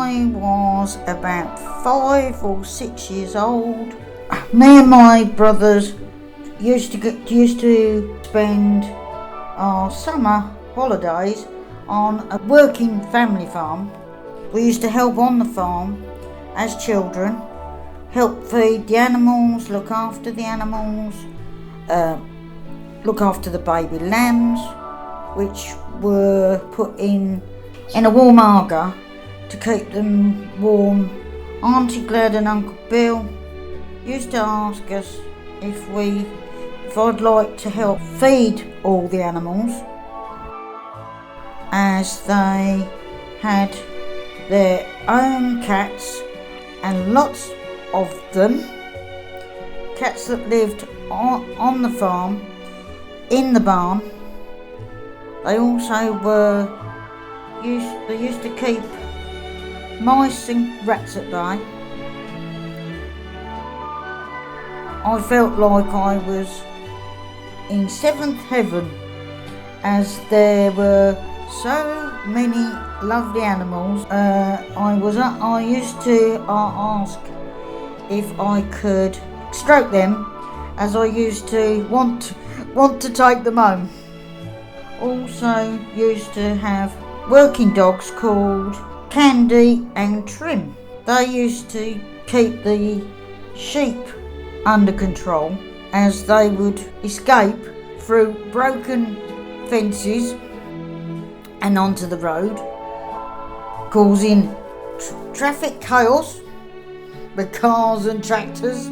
I was about 5 or 6 years old, me and my brothers used to spend our summer holidays on a working family farm. We used to help on the farm as children, help feed the animals, look after the animals, look after the baby lambs, which were put in a warm aga to keep them warm. Auntie Glad and Uncle Bill used to ask us if I'd like to help feed all the animals, as they had their own cats, and lots of them, cats that lived on the farm, in the barn. They also used to keep mice and rats at bay. I felt like I was in seventh heaven, as there were so many lovely animals. I used to ask if I could stroke them, as I used to want to take them home. Also used to have working dogs called Candy and Trim. They used to keep the sheep under control, as they would escape through broken fences and onto the road, causing traffic chaos with cars and tractors.